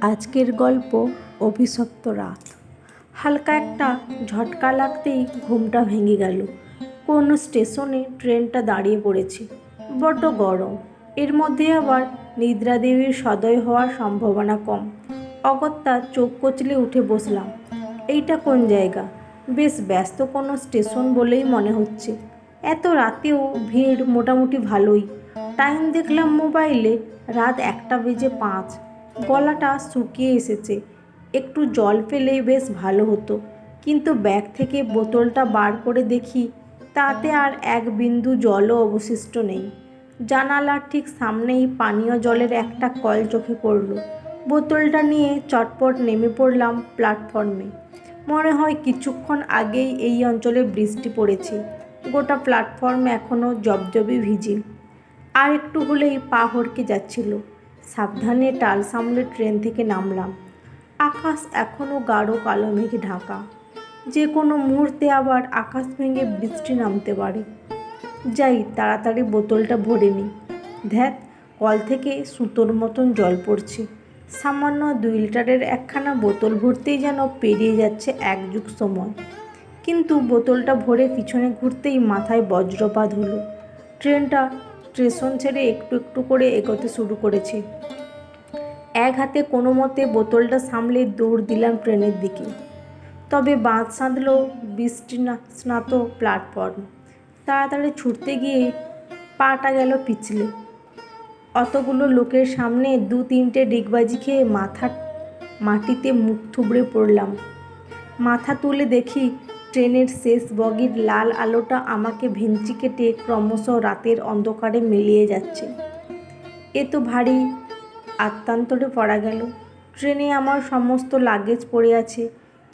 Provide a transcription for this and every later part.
আজকের গল্প অভিশপ্ত রাত। হালকা একটা ঝটকা লাগতেই ঘুমটা ভেঙে গেল। কোনো স্টেশনে ট্রেনটা দাঁড়িয়ে পড়েছে। বড্ড গরম, এর মধ্যে আবার নিদ্রাদেবীর সদয় হওয়ার সম্ভাবনা কম। অগত্যা চোখ কচলে উঠে বসলাম। এইটা কোন জায়গা? বেশ ব্যস্ত কোনো স্টেশন বলেই মনে হচ্ছে। এত রাতেও ভিড় মোটামুটি ভালোই। টাইম দেখলাম মোবাইলে, রাত 1:05। গলাটা শুকিয়ে এসেছে, একটু জল পেলেই বেশ ভালো হতো। কিন্তু ব্যাগ থেকে বোতলটা বার করে দেখি তাতে আর এক বিন্দু জলও অবশিষ্ট নেই। জানালার ঠিক সামনেই পানীয় জলের একটা কল চোখে পড়ল। বোতলটা নিয়ে চটপট নেমে পড়লাম প্ল্যাটফর্মে। মনে হয় কিছুক্ষণ আগেই এই অঞ্চলে বৃষ্টি পড়েছে। গোটা প্ল্যাটফর্ম এখনও জবজবে ভিজে, আর একটু হলেই পা হড়কে যাচ্ছিল। সাবধানে টাল সামলে ট্রেন থেকে নামলাম। আকাশ এখনও গাঢ় কালো মেঘে ঢাকা। যে কোনো মুহূর্তে আবার আকাশ ভেঙে বৃষ্টি নামতে পারে। যাই, তাড়াতাড়ি বোতলটা ভরে নিই। ধ্যাত, কল থেকে সুতোর মতন জল পড়ছে। সামান্য 2 লিটারের একখানা বোতল ভরতেই যেন পেরিয়ে যাচ্ছে এক যুগ সময়। কিন্তু বোতলটা ভরে পিছনে ঘুরতেই মাথায় বজ্রপাত হলো। ট্রেনটা স্টেশন ছেড়ে একটু একটু করে এগোতে শুরু করেছে। এক হাতে কোনো মতে বোতলটা সামলে দৌড় দিলাম ট্রেনের দিকে। তবে বাঁধ সাধল বৃষ্টি স্নাত প্ল্যাটফর্ম। তাড়াতাড়ি ছুটতে গিয়ে পাটা গেল পিছলে। অতগুলো লোকের সামনে 2-3টে ডিগবাজি খেয়ে মাটিতে মুখ থুবড়ে পড়লাম। মাথা তুলে দেখি ট্রেনের শেষ বগির লাল আলোটা আমাকে ভেঙচি কেটে ক্রমশ রাতের অন্ধকারে মিলিয়ে যাচ্ছে। এ তো ভারী আত্মান্তরে পড়া গেল। ট্রেনে আমার সমস্ত লাগেজ পড়ে আছে।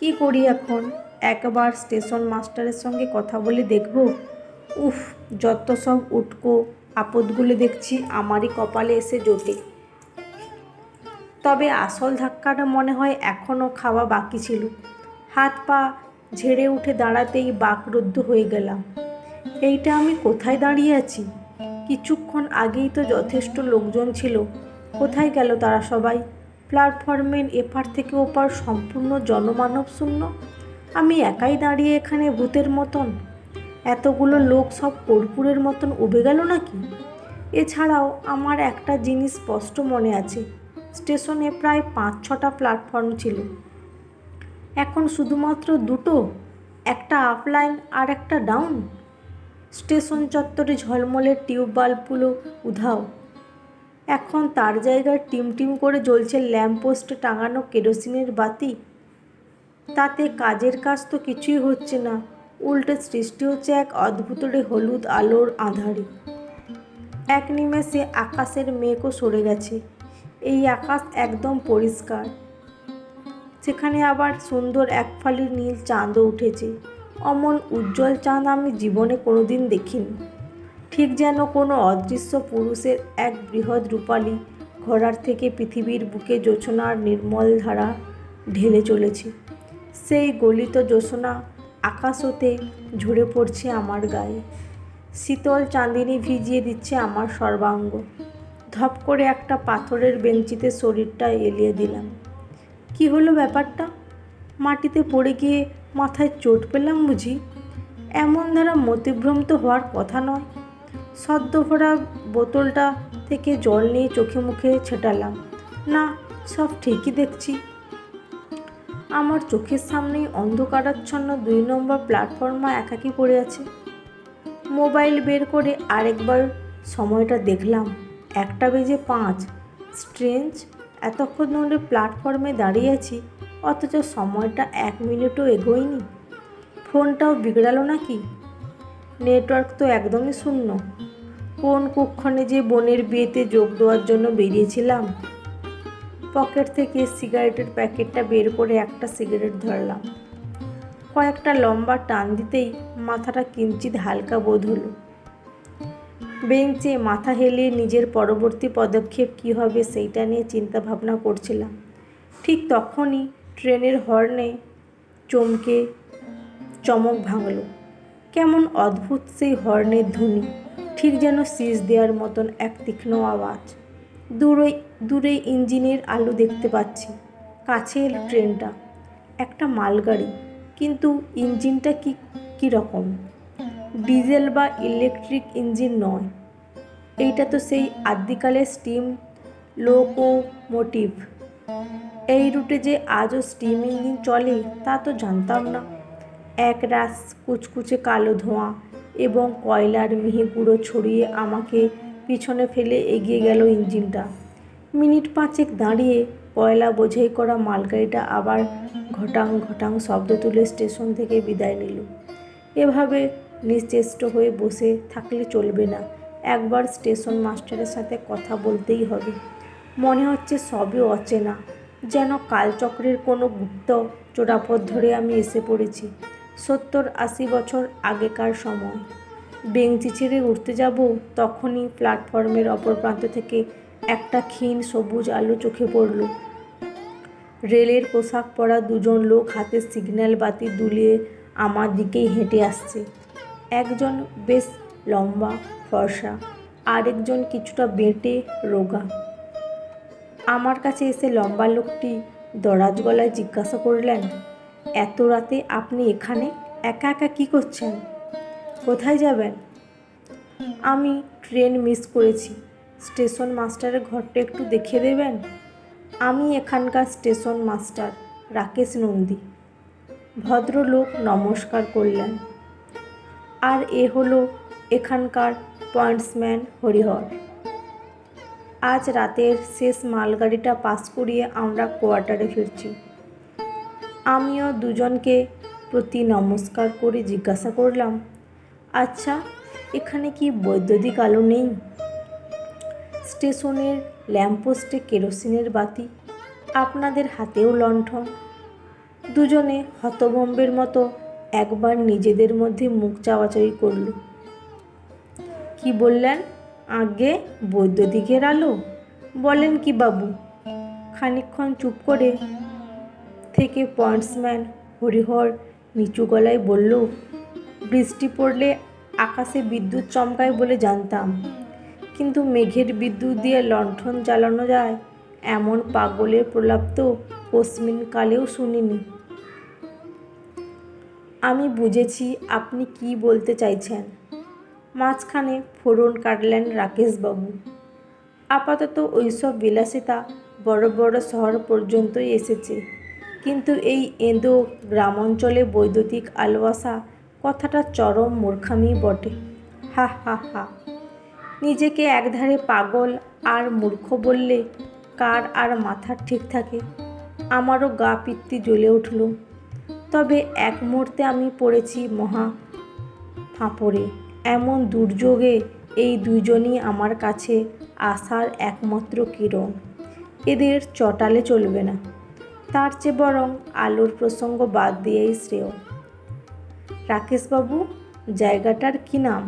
কি করি এখন? একবার স্টেশন মাস্টারের সঙ্গে কথা বলে দেখব। উফ, যত সব উটকো আপদগুলো দেখছি আমারই কপালে এসে জোটে। তবে আসল ধাক্কাটা মনে হয় এখনও খাওয়া বাকি ছিল। হাত পা ঝেড়ে উঠে দাঁড়াতেই বাকরুদ্ধ হয়ে গেলাম। এইটা আমি কোথায় দাঁড়িয়ে আছি? কিছুক্ষণ আগেই তো যথেষ্ট লোকজন ছিল। কোথায় গেল তারা সবাই? প্ল্যাটফর্মের এপার থেকে ওপার সম্পূর্ণ জনমানব শূন্য। আমি একাই দাঁড়িয়ে এখানে ভূতের মতন। এতগুলো লোক সব কর্পূরের মতন উবে গেল নাকি? এছাড়াও আমার একটা জিনিস স্পষ্ট মনে আছে, স্টেশনে প্রায় 5-6টা প্ল্যাটফর্ম ছিল। এখন শুধুমাত্র 2টো, একটা আপলাইন আর একটা ডাউন। স্টেশন চত্বরে ঝলমলের টিউব বাল্বগুলো উধাও। এখন তার জায়গায় টিমটিম করে জ্বলছে ল্যাম্পপোস্টে টাঙানো কেরোসিনের বাতি। তাতে কাজের কাজ তো কিছুই হচ্ছে না, উল্টে সৃষ্টি হচ্ছে এক অদ্ভুতরে হলুদ আলোর আঁধারে। এক নিমেষে আকাশের মেঘও সরে গেছে। এই আকাশ একদম পরিষ্কার। সেখানে আবার সুন্দর এক ফালি নীল চাঁদও উঠেছে। অমন উজ্জ্বল চাঁদ আমি জীবনে কোনোদিন দেখিনি। ঠিক যেন কোনো অদৃশ্য পুরুষের এক বৃহৎ রূপালী ঘোড়ার থেকে পৃথিবীর বুকে জ্যোৎস্নার নির্মল ধারা ঢেলে চলেছে। সেই গলিত জ্যোৎস্না আকাশ হতে ঝরে পড়ছে আমার গায়ে। শীতল চাঁদিনী ভিজিয়ে দিচ্ছে আমার সর্বাঙ্গ। ধপ করে একটা পাথরের বেঞ্চিতে শরীরটা এলিয়ে দিলাম। কি হলো ব্যাপারটা? মাটিতে পড়ে গিয়ে মাথায় চোট পেলাম বুঝি? এমন ধারা মতিভ্রম হওয়ার কথা নয়। সদ্য ভরা বোতলটা থেকে জল নিয়ে চোখে মুখে ছেটালাম। না, সব ঠিকই দেখছি। আমার চোখের সামনেই অন্ধকারাচ্ছন্ন 2 নম্বর প্ল্যাটফর্মে একাকী পড়ে আছে। মোবাইল বের করে আরেকবার সময়টা দেখলাম, 1:05। স্ট্রেঞ্জ, এতক্ষণ ধরে প্ল্যাটফর্মে দাঁড়িয়ে আছি, অথচ সময়টা 1 মিনিটও এগোয়নি। ফোনটাও বিগড়ালো নাকি? নেটওয়ার্ক তো একদমই শূন্য। কোন কুক্ষণে যে বোনের বিয়েতে যোগ দেওয়ার জন্য বেরিয়েছিলাম। পকেট থেকে সিগারেটের প্যাকেটটা বের করে একটা সিগারেট ধরলাম। কয়েকটা লম্বা টান দিতেই মাথাটা কিঞ্চিৎ হালকা বোধ হলো। বেঞ্চে মাথা হেলিয়ে নিজের পরবর্তী পদক্ষেপ কী হবে সেইটা নিয়ে চিন্তা ভাবনা করছিলাম। ঠিক তখনই ট্রেনের হর্নে চমক ভাঙল। কেমন অদ্ভুত সেই হর্নের ধ্বনি, ঠিক যেন শীষ দেওয়ার মতন এক তীক্ষ্ণ আওয়াজ। দূরই দূরে ইঞ্জিনের আলো দেখতে পাচ্ছি। কাছে এলো ট্রেনটা, একটা মালগাড়ি, কিন্তু ইঞ্জিনটা কীরকম? ডিজেল বা ইলেকট্রিক ইঞ্জিন নয়, এইটা তো সেই আদ্যিকালের স্টিম লোকোমোটিভ। এই রুটে যে আজও স্টিম ইঞ্জিন চলে তা তো জানতাম না। এক রাশ কুচকুচে কালো ধোঁয়া এবং কয়লার মিহি গুঁড়ো ছড়িয়ে আমাকে পিছনে ফেলে এগিয়ে গেল ইঞ্জিনটা। মিনিট 5 দাঁড়িয়ে কয়লা বোঝাই করা মালগাড়িটা আবার ঘটাং ঘটাং শব্দ তুলে স্টেশন থেকে বিদায় নিল। এভাবে নিশ্চেষ্ট হয়ে বসে থাকলে চলবে না, একবার স্টেশন মাস্টারের সাথে কথা বলতেই হবে। মনে হচ্ছে সবই অচেনা, যেন কালচক্রের কোনো গুপ্ত চোরাপথ ধরে আমি এসে পড়েছি 70-80 বছর আগেকার সময়। বেঞ্চি ছেড়ে উঠতে যাব, তখনই প্ল্যাটফর্মের অপর প্রান্ত থেকে একটা ক্ষীণ সবুজ আলো চোখে পড়ল। রেলের পোশাক পরা দুজন লোক হাতে সিগন্যাল বাতি দুলিয়ে আমার দিকেই হেঁটে আসছে। একজন বেশ লম্বা ফর্সা, আরেকজন কিছুটা বেঁটে রোগা। আমার কাছে এসে লম্বা লোকটি দরাজ গলায় জিজ্ঞাসা করলেন, এত রাতে আপনি এখানে একা একা কী করছেন? কোথায় যাবেন? আমি ট্রেন মিস করেছি, স্টেশন মাস্টারের ঘরটা একটু দেখিয়ে দেবেন? আমি এখানকার স্টেশন মাস্টার রাকেশ নন্দী। ভদ্রলোক নমস্কার করলেন। আর এ হলো এখানকার পয়েন্টসম্যান হরিহর। আজ রাতের শেষ মালগাড়িটা পাস করিয়ে আমরা কোয়ার্টারে ফিরছি। আমিও দুজনকে প্রতি নমস্কার করে জিজ্ঞাসা করলাম, আচ্ছা, এখানে কি বৈদ্যুতিক আলো নেই? স্টেশনের ল্যাম্পপোস্টে কেরোসিনের বাতি, আপনাদের হাতেও লণ্ঠন। দুজনে হতভম্বের মতো একবার নিজেদের মধ্যে মুখ চাওয়াচাওয়ি করল। কি বললেন? আগে বৈদ্যুতিকের আলো? বলেন কি বাবু? খানিকক্ষণ চুপ করে থেকে পয়েন্টসম্যান হরিহর নিচু গলায় বলল, বৃষ্টি পড়লে আকাশে বিদ্যুৎ চমকায় বলে জানতাম, কিন্তু মেঘের বিদ্যুৎ দিয়ে লণ্ঠন জ্বালানো যায় এমন পাগলের প্রলাপ তো কস্মিনকালেও শুনিনি। আমি বুঝেছি আপনি কি বলতে চাইছেন। মাঝখানে ফোড়ন কাটলেন রাকেশবাবু। আপাতত ওইসব বিলাসিতা বড় বড় শহর পর্যন্তই এসেছে, কিন্তু এই এঁদো গ্রামাঞ্চলে বৈদ্যুতিক আলো আসা কথাটা চরম মূর্খামি বটে। হা হা হা। নিজেকে একধারে পাগল আর মূর্খ বললে কার আর মাথার ঠিক থাকে? আমারও গা পিত্তি জ্বলে উঠল। তবে এক মুহূর্তে আমি পড়েছি মহা ফাঁপড়ে। এমন দুর্যোগে এই দুজনই আমার কাছে আসার একমাত্র কিরণ। এদের চটালে চলবে না, তার চেয়ে বরং আলোর প্রসঙ্গ বাদ দিয়েই শ্রেয়। রাকেশবাবু, জায়গাটার কি নাম?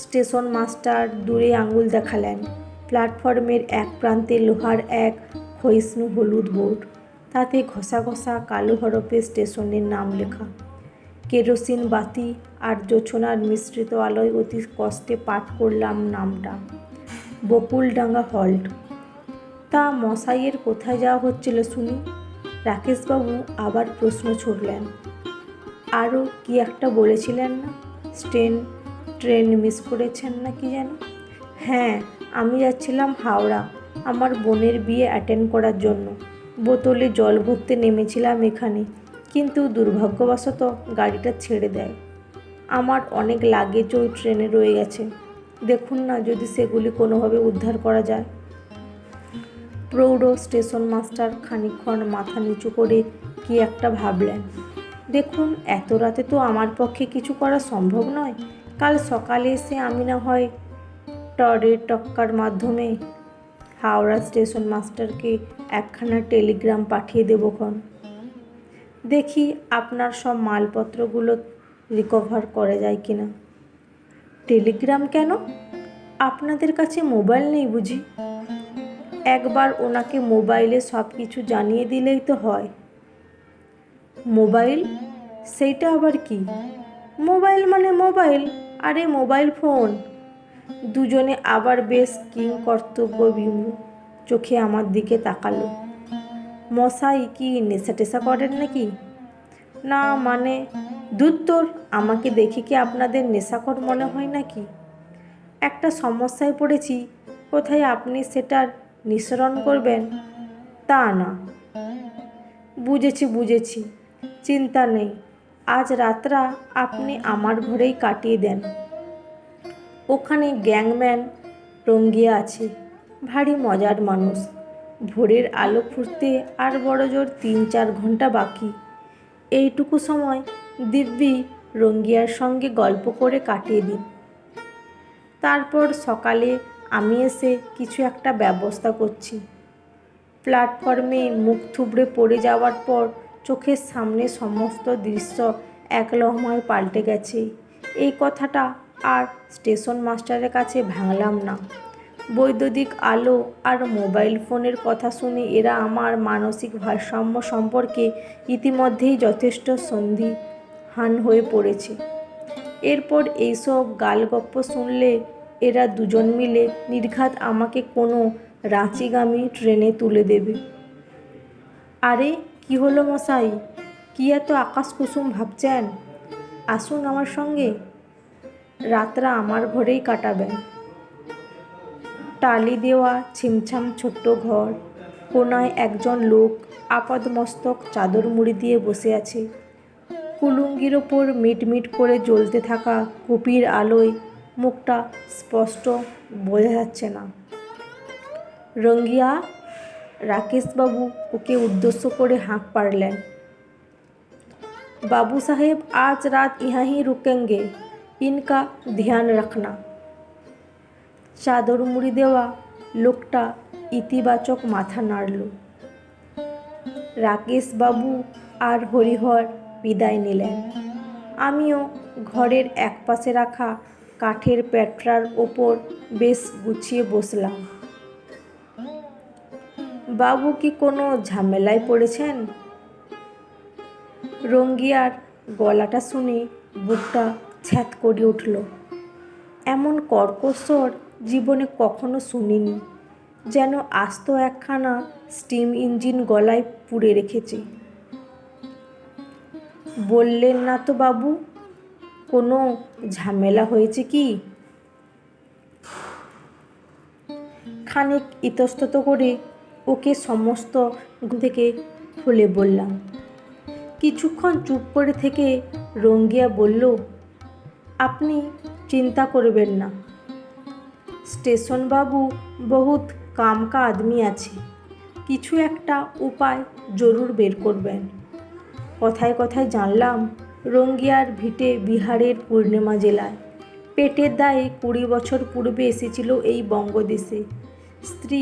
স্টেশন মাস্টার দূরে আঙুল দেখালেন। প্ল্যাটফর্মের এক প্রান্তে লোহার এক ক্ষয়িষ্ণু হলুদ বোর্ড, তাতে ঘষা ঘষা কালো হরফে স্টেশনের নাম লেখা। কেরোসিন বাতি আর জোছনার মিশ্রিত আলোয় অতি কষ্টে পাঠ করলাম নামটা, বকুলডাঙ্গা হল্ট। তা মশাইয়ের কোথায় যাওয়া হচ্ছিল শুনি? রাকেশবাবু আবার প্রশ্ন ছুড়লেন। আরও কি একটা বলেছিলেন না? ট্রেন মিস করেছেন না কি যেন? হ্যাঁ, আমি যাচ্ছিলাম হাওড়া আমার বোনের বিয়ে অ্যাটেন্ড করার জন্য। বোতলে জল ভরতে নেমেছিলাম এখানে, কিন্তু দুর্ভাগ্যবশত গাড়িটা ছেড়ে দেয়। আমার অনেক লাগেজ ওই ট্রেনে রয়ে গেছে। দেখুন না যদি সেগুলি কোনোভাবে উদ্ধার করা যায়। প্রৌঢ় স্টেশন মাস্টার খানিকক্ষণ মাথা নিচু করে কি একটা ভাবলেন। দেখুন, এত রাতে তো আমার পক্ষে কিছু করা সম্ভব নয়। কাল সকালে এসে আমি না হয় টক্কার মাধ্যমে হাওড়া স্টেশন মাস্টারকে একখানা টেলিগ্রাম পাঠিয়ে দেবক্ষণ। দেখি আপনার সব মালপত্রগুলো রিকভার করা যায় কিনা। টেলিগ্রাম কেন? আপনাদের কাছে মোবাইল নেই বুঝি? একবার ওনাকে মোবাইলে সব কিছু জানিয়ে দিলেই তো হয়। মোবাইল? সেইটা আবার কি? মোবাইল মানে মোবাইল, আরে মোবাইল ফোন। দুজনে আবার বেশ কিংকর্তব্যবিমূঢ়। চোখে আমার দিকে তাকালো। মশাই কি নেশা টেশা করেন নাকি? না মানে, দূর তোর, আমাকে দেখে কি আপনাদের নেশাখোর মনে হয় নাকি? একটা সমস্যায় পড়েছি, কোথায় আপনি সেটার নিঃসরণ করবেন তা না। বুঝেছি, চিন্তা নেই, আজ রাতটা আপনি আমার ঘরেই কাটিয়ে দেন। ওখানে গ্যাংম্যান রঙ্গিয়া আছে, ভারী মজার মানুষ। ভোরের আলো ফুটতে আর বড়জোর 3-4 ঘন্টা বাকি। এইটুকু সময় দিব্যি রঙ্গিয়ার সঙ্গে গল্প করে কাটিয়ে দিন। তারপর সকালে আমি এসে কিছু একটা ব্যবস্থা করছি। প্ল্যাটফর্মে মুখ থুবড়ে পড়ে যাওয়ার পর চোখের সামনে সমস্ত দৃশ্য এক লহমায় পাল্টে গেছে। এই কথাটা আর স্টেশন মাস্টারের কাছে ভাঙলাম না। বৈদ্যুতিক আলো আর মোবাইল ফোনের কথা শুনে এরা আমার মানসিক ভারসাম্য সম্পর্কে ইতিমধ্যেই যথেষ্ট সন্দিহান হয়ে পড়েছে। এরপর এইসব গালগপ্প শুনলে এরা দুজন মিলে নির্ঘাত আমাকে কোনো রাঁচিগামী ট্রেনে তুলে দেবে। আরে কি হলো মশাই, কি এত আকাশ কুসুম ভাবছেন? আসুন আমার সঙ্গে, রাতটা আমার ঘরেই কাটাবেন। টালি দেওয়া ছিমছাম ছোট্ট ঘর, কোনায় একজন লোক আপাদমস্তক চাদর মুড়ি দিয়ে বসে আছে। কুলুঙ্গির ওপর মিটমিট করে জ্বলতে থাকা কুপির আলোয় মুখটা স্পষ্ট বোঝা যাচ্ছে না। রঙ্গিয়া, রাকেশবাবু ওকে উদ্দেশ্য করে হাঁক পারলেন। बाबू साहेब आज रात यहाँ ही रुकेंगे, इनका ध्यान रखना। চাদর মুড়ি দেওয়া লোকটা ইতিবাচক মাথা নাড়ল। রাকেশবাবু আর হরিহর বিদায় নিলেন। আমিও ঘরের একপাশে রাখা কাঠের প্যাটরার ওপর বেশ গুছিয়ে বসলাম। বাবু কি কোনো ঝামেলায় পড়েছেন? রঙ্গিয়ার গলাটা শুনে বুকটা ছ্যাঁত করে উঠল। এমন কর্কশ স্বর জীবনে কখনো শুনিনি, যেন আস্ত একখানা স্টিম ইঞ্জিন গলায় পুড়ে রেখেছে। বললেন না তো বাবু, কোনো ঝামেলা হয়েছে কি? খানিক ইতস্তত করে ওকে সমস্ত থেকে খুলে বললাম। কিছুক্ষণ চুপ করে থেকে রঙ্গিয়া বলল, আপনি চিন্তা করবেন না, স্টেশন বাবু বহুত কামকা আদমি আছে, কিছু একটা উপায় জরুর বের করবেন। কথায় কথায় জানলাম রঙ্গিয়ার ভিটে বিহারের পূর্ণিমা জেলায়। পেটের দায়ে 20 বছর পূর্বে এসেছিল এই বঙ্গদেশে। স্ত্রী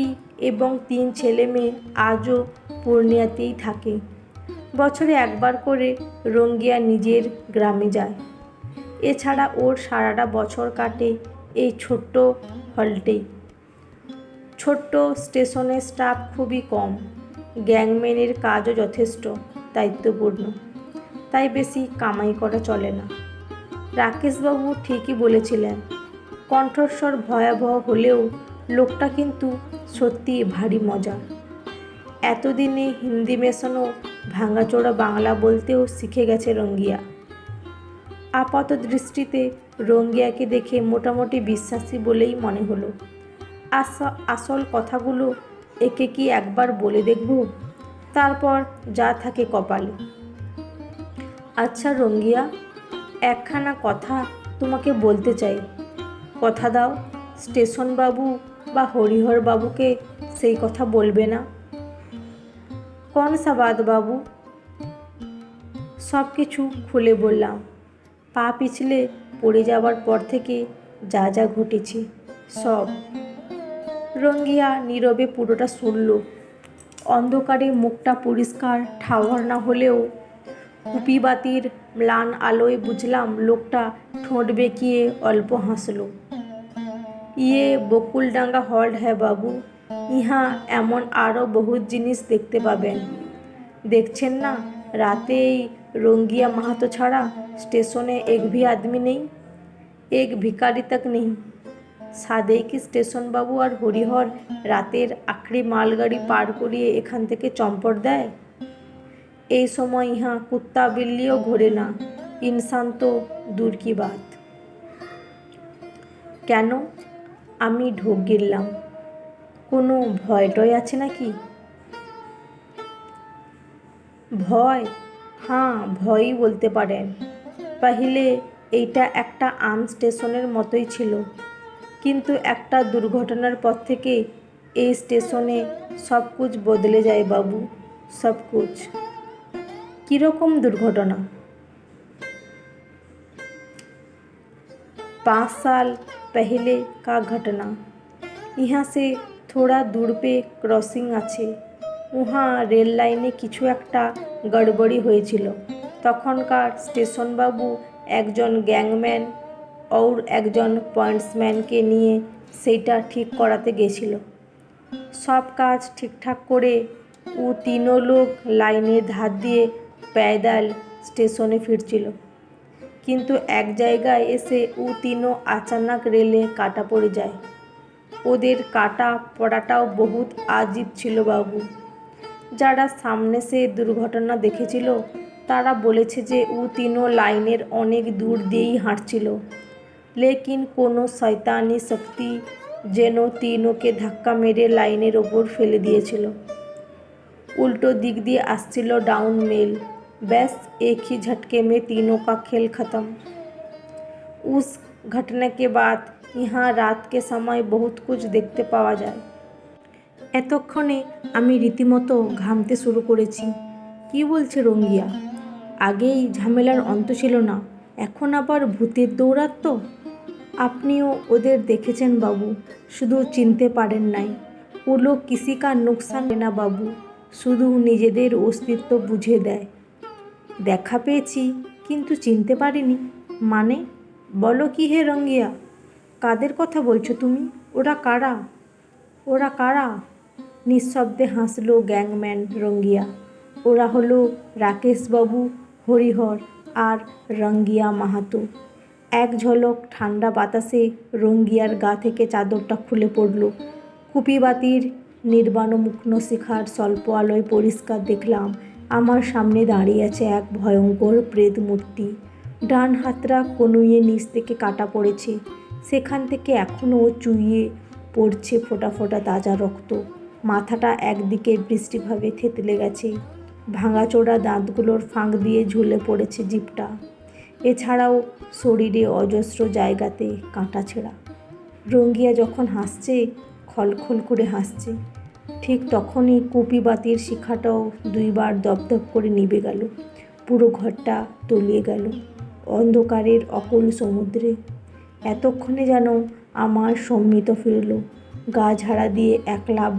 এবং 3 ছেলে মেয়ে আজও পূর্ণিয়াতেই থাকে। বছরে একবার করে রঙ্গিয়া নিজের গ্রামে যায়। এছাড়া ওর সারাটা বছর কাটে এই ছোট্ট হলটেই। ছোট্ট স্টেশনের স্টাফ খুবই কম, গ্যাংম্যানের কাজও যথেষ্ট দায়িত্বপূর্ণ, তাই বেশি কামাই করা চলে না। রাকেশবাবু ঠিকই বলেছিলেন। কণ্ঠস্বর ভয়াবহ হলেও লোকটা কিন্তু সত্যি ভারী মজার। এতদিনে হিন্দি মেশানো ভাঙাচোরা বাংলা বলতেও শিখে গেছে রঙ্গিয়া। আপাত দৃষ্টিতে রঙ্গিয়াকে দেখে মোটামুটি বিশ্বাসী বলেই মনে হলো। আসল কথাগুলো একে কি একবার বলে দেখব, তারপর যা থাকে কপালে। আচ্ছা রঙ্গিয়া, একখানা কথা তোমাকে বলতে চাই, কথা দাও স্টেশন বাবু বা হরিহর বাবুকে সেই কথা বলবে না? কোন সা বাত বাবু? সব কিছু খুলে বললাম। পা পিছলে পড়ে যাওয়ার পর থেকে যা যা ঘটেছে সব। রঙ্গিয়া নীরবে পুরোটা শুনল। অন্ধকারে মুখটা পরিষ্কার ঠাওর না হলেও কুপিবাতির ম্লান আলোয় বুঝলাম লোকটা ঠোঁট বেঁকিয়ে অল্প হাসল। ইয়ে বকুলডাঙ্গা হল্ট হ্যাঁ বাবু, ইহা এমন আরও বহুত জিনিস দেখতে পাবেন। দেখছেন না, রাতে এই রঙ্গিয়া মাহাতো ছাড়া স্টেশনে এক ভি আদমি নেই, এক ভিখারি তক নেই। সাদেই কি স্টেশনবাবু আর হরিহর রাতের আখড়ি মালগাড়ি পার করিয়ে এখান থেকে চম্পট দেয়? এই সময় ইহা কুত্তা বিল্লিও ঘোরে না, ইনসান তো দূর কি বাত। কেন? আমি ঢোক গিললাম। কোনো ভয় টয় আছে নাকি? ভয়? হ্যাঁ, ভয়ই বলতে পারেন। পাহিলে এইটা একটা আম স্টেশনের মতোই ছিল, কিন্তু একটা দুর্ঘটনার পর থেকে এই স্টেশনে সব কুছ বদলে যায় বাবু, সব কুছ। কীরকম দুর্ঘটনা? 5 साल पहले का घटना। यहाँ से थोड़ा दूर पे क्रॉसिंग আছে। উহা রেল লাইনে কিছু একটা গড়বড়ি হয়েছিল। তখনকার স্টেশনবাবু একজন গ্যাংম্যান और একজন পয়েন্টসম্যানকে নিয়ে সেইটা ঠিক করাতে গেছিল। সব কাজ ঠিকঠাক করে ও তিনों লোক লাইনের ধার দিয়ে पैदल স্টেশনে ফিরছিল, কিন্তু এক জায়গায় এসে ও তিনों আচানক রেলে কাটা পড়ে যায়। ওদের কাটা পড়াটাও বহুত আজীব ছিল বাবু। যারা সামনে সে দুর্ঘটনা দেখেছিল তারা বলেছে যে ও তিনों লাইনের অনেক দূর দিয়েই হাঁটছিল, লেকিন কোনো শয়তানি শক্তি যেন তিনোকে ধাক্কা মেরে লাইনের ওপর ফেলে দিয়েছিল। उल्टो दिख दिए আসছিল डाउन मेल। बस एक ही झटके में तीनों का खेल खत्म। उस घटना के बाद यहाँ रात के समय बहुत कुछ देखते पावा যায়। এতক্ষণে আমি রীতিমতো ঘামতে শুরু করেছি। কি বলছে রঙ্গিয়া? আগেই ঝামেলার অন্ত ছিল না, এখন আবার ভূতের দৌরাত্ম্য? আপনিও ওদের দেখেছেন বাবু, শুধু চিনতে পারেন নাই। ও লোক কিসি কা নুকসান করে না বাবু, শুধু নিজেদের অস্তিত্ব বুঝিয়ে দেয়। দেখা পেয়েছি কিন্তু চিনতে পারিনি মানে? বলো কি হে রঙ্গিয়া, কাদের কথা বলছো তুমি? ওরা কারা? ওরা কারা? নিঃশব্দে হাসলো গ্যাংম্যান রঙ্গিয়া। ওরা হলো রাকেশবাবু, হরিহর আর রঙ্গিয়া মাহাতো। এক ঝলক ঠান্ডা বাতাসে রঙ্গিয়ার গা থেকে চাদরটা খুলে পড়ল। কুপিবাতির নির্বাণমুগ্ন শিখার স্বল্প আলোয় পরিষ্কার দেখলাম আমার সামনে দাঁড়িয়ে আছে এক ভয়ঙ্কর প্রেত মূর্তি। ডান হাতটা কনুইয়ে নিচ থেকে কাটা পড়েছে, সেখান থেকে এখনও চুইয়ে পড়ছে ফোঁটা ফোঁটা তাজা রক্ত। মাথাটা একদিকে বৃষ্টিভাবে থেতলে গেছে, ভাঙাচোরা দাঁতগুলোর ফাঁক দিয়ে ঝুলে পড়েছে জিভটা। এছাড়াও শরীরে অজস্র জায়গাতে কাঁটা ছেঁড়া। রঙ্গিয়া যখন হাসছে খলখল করে হাসছে, ঠিক তখনই কুপিবাতির শিখাটাও দুইবার দপদপ করে নিভে গেল। পুরো ঘরটা তলিয়ে গেল অন্ধকারের অকুল সমুদ্রে। এতক্ষণে যেন আমার সম্মিত ফিরল। গা ঝাড়া দিয়ে এক লাফ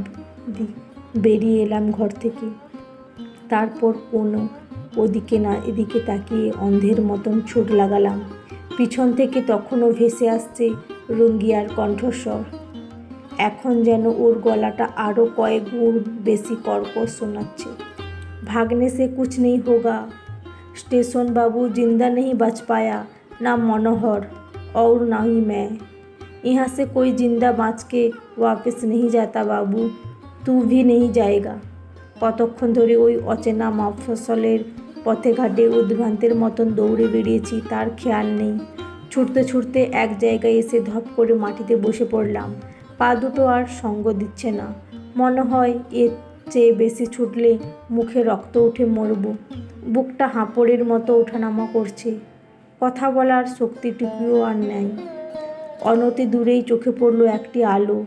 বেরিয়ে এলাম ঘর থেকে। তারপর কোনো ওদিকে না এদিকে তাকিয়ে অন্ধের মতন ছুট লাগালাম। পিছন থেকে তখনও ভেসে আসছে রঙ্গিয়ার কণ্ঠস্বর। এখন যেন ওর গলাটা আরও কয়েক গুণ বেশি কর্কশ শোনাচ্ছে। भागने से कुछ नहीं होगा। स्टेशन बाबू जिंदा नहीं बच पाया, ना मनोहर और ना ही मैं। यहाँ से कोई जिंदा बाँच के वापस नहीं जाता बाबू, तू भी नहीं जाएगा। কতক্ষণ ধরে ওই অচেনা মফস্বলের পথে ঘাটে উদ্ভ্রান্তের মতন দৌড়ে বেরিয়েছি তার খেয়াল নেই। ছুটতে ছুটতে এক জায়গায় এসে ধপ করে মাটিতে বসে পড়লাম। পা দুটো আর সঙ্গ দিচ্ছে না। মনে হয় এর চেয়ে বেশি ছুটলে মুখে রক্ত উঠে মরব। বুকটা হাঁপড়ের মতো ওঠানামা করছে, কথা বলার শক্তিটুকুও আর নেই। অনতি দূরেই চোখে পড়ল একটি আলো।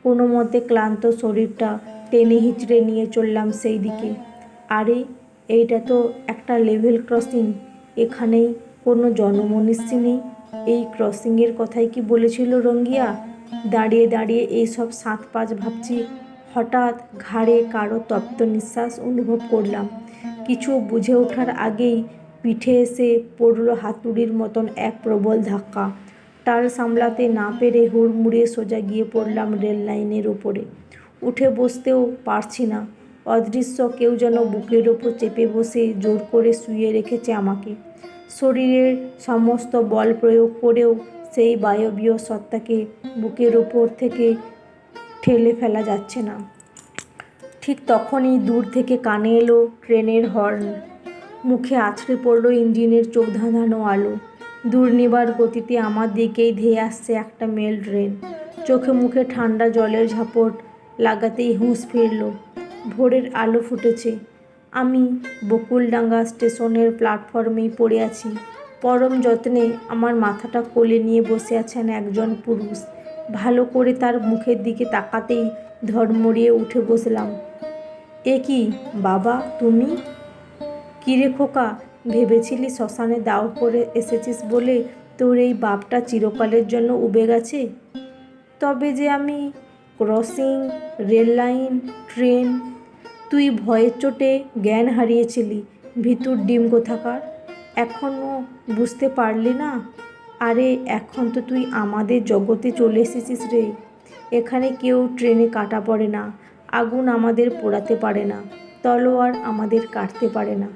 কোনো মতে ক্লান্ত শরীরটা টেনে হিঁচড়ে নিয়ে চললাম সেই দিকে। আরে এইটা তো একটা লেভেল ক্রসিং, এখানেই কোনো জনমনীষী নেই। এই ক্রসিংয়ের কথাই কি বলেছিল রঙ্গিয়া? দাঁড়িয়ে দাঁড়িয়ে এইসব সাত পাঁচ ভাবছি, হঠাৎ ঘাড়ে কারো তপ্ত নিঃশ্বাস অনুভব করলাম। কিছু বুঝে ওঠার আগেই পিঠে এসে পড়ল হাতুড়ির মতন এক প্রবল ধাক্কা। টাল সামলাতে না পেরে হুড়মুড়িয়ে সোজা গিয়ে পড়লাম রেল লাইনের ওপরে। উঠে বসতেও পারছি না। অদৃশ্য কেউ যেন বুকের ওপর চেপে বসে জোর করে শুইয়ে রেখেছে আমাকে। শরীরের সমস্ত বল প্রয়োগ করেও সেই বায়বীয় সত্তাকে বুকের ওপর থেকে ঠেলে ফেলা যাচ্ছে না। ঠিক তখনই দূর থেকে কানে এলো ট্রেনের হর্ন। মুখে আছড়ে পড়ল ইঞ্জিনের চোখ ধাঁধানো আলো। দুর্নিবার গতিতে আমার দিকেই ধেয়ে আসছে একটা মেল ট্রেন। চোখে মুখে ঠান্ডা জলের ঝাপট লাগাতেই হুঁশ ফিরল। ভোরের আলো ফুটেছে। আমি বকুলডাঙ্গা স্টেশনের প্ল্যাটফর্মেই পড়ে আছি। পরম যত্নে আমার মাথাটা কোলে নিয়ে বসে আছেন একজন পুরুষ। ভালো করে তার মুখের দিকে তাকাতেই ধড়মড়িয়ে উঠে বসলাম। এ কি বাবা, তুমি? কিরে খোকা, ভেবেছিলি শ্মশানে দাও করে এসেছিস বলে তোর এই বাপটা চিরকালের জন্য উবে গেছে? তবে যে আমি ক্রসিং, রেল লাইন, ট্রেন, তুই ভয়ের চোটে জ্ঞান হারিয়েছিলি ভিতুর ডিম কোথাকার। এখনও বুঝতে পারলি না? আরে এখন তো তুই আমাদের জগতে চলে এসেছিস রে। এখানে কেউ ট্রেনে কাটা পড়ে না, আগুন আমাদের পোড়াতে পারে না, তলোয়ার আমাদের কাটতে পারে না।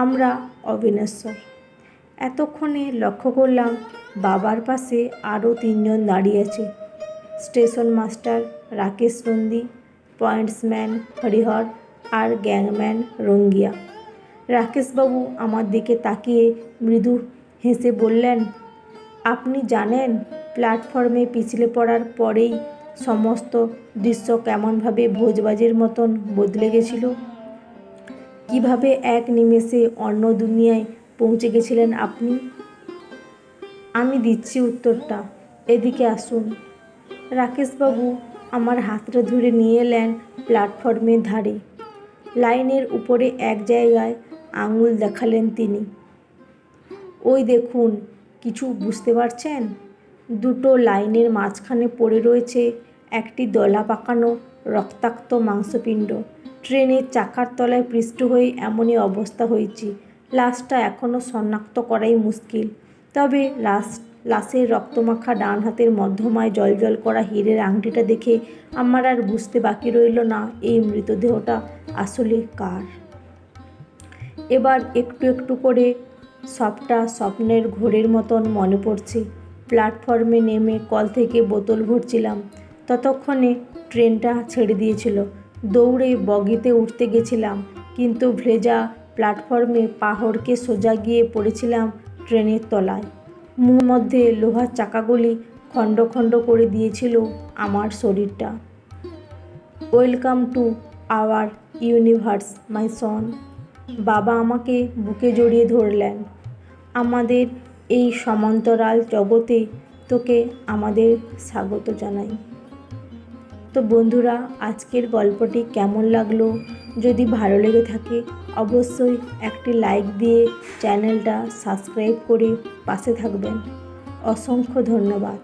আমরা অবিনশ্বর। এতক্ষণে লক্ষ্য করলাম বাবার পাশে আরও 3 জন দাঁড়িয়ে আছে। Station master Rakesh Nandi, pointsman Harihar আর গ্যাংম্যান রঙ্গিয়া। রাকেশবাবু আমার দিকে তাকিয়ে মৃদু হেসে বললেন, আপনি জানেন প্ল্যাটফর্মে পিছলে পড়ার পরেই সমস্ত দৃশ্য কেমনভাবে ভোজবাজির মতন বদলে গেছিল? কিভাবে এক নিমেষে অন্য দুনিয়ায় পৌঁছে গেছিলেন আপনি? আমি দিচ্ছি উত্তরটা, এদিকে আসুন। রাকেশবাবু আমার হাতটা ধরে নিয়ে এলেন প্ল্যাটফর্মের ধারে। লাইনের উপরে এক জায়গায় আঙুল দেখালেন তিনি। ওই দেখুন, কিছু বুঝতে পারছেন? দুটো লাইনের মাঝখানে পড়ে রয়েছে একটি দলা পাকানো রক্তাক্ত মাংসপিণ্ড। ট্রেনের চাকার তলায় পৃষ্ঠ হয়ে এমনই অবস্থা হয়েছে। লাশটা এখনও শনাক্ত করাই মুশকিল। তবে লাশের রক্তমাখা ডান হাতের মধ্যমায় জ্বলজ্বল করা হীরের আংটিটা দেখে আমার আর বুঝতে বাকি রইল না এই মৃতদেহটা আসলে কার। এবার একটু একটু করে সবটা স্বপ্নের ঘোরের মতন মনে পড়ছে। প্ল্যাটফর্মে নেমে কল থেকে বোতল ভরছিলাম। ততক্ষণে ট্রেনটা ছেড়ে দিয়েছিল। দৌড়ে বগিতে উঠতে গেছিলাম, কিন্তু ভেজা প্ল্যাটফর্মে পা হড়কে সোজা গিয়ে পড়েছিলাম ট্রেনের তলায়। মুখের মধ্যে লোহার চাকাগুলি খণ্ড খণ্ড করে দিয়েছিল আমার শরীরটা। Welcome to our universe my son. বাবা আমাকে বুকে জড়িয়ে ধরলেন। আমাদের এই সমান্তরাল জগতে তোকে আমাদের স্বাগত জানাই। তো বন্ধুরা, আজকের গল্পটি কেমন লাগলো? যদি ভালো লেগে থাকে অবশ্যই একটি লাইক দিয়ে চ্যানেলটা সাবস্ক্রাইব করে পাশে থাকবেন। অসংখ্য ধন্যবাদ।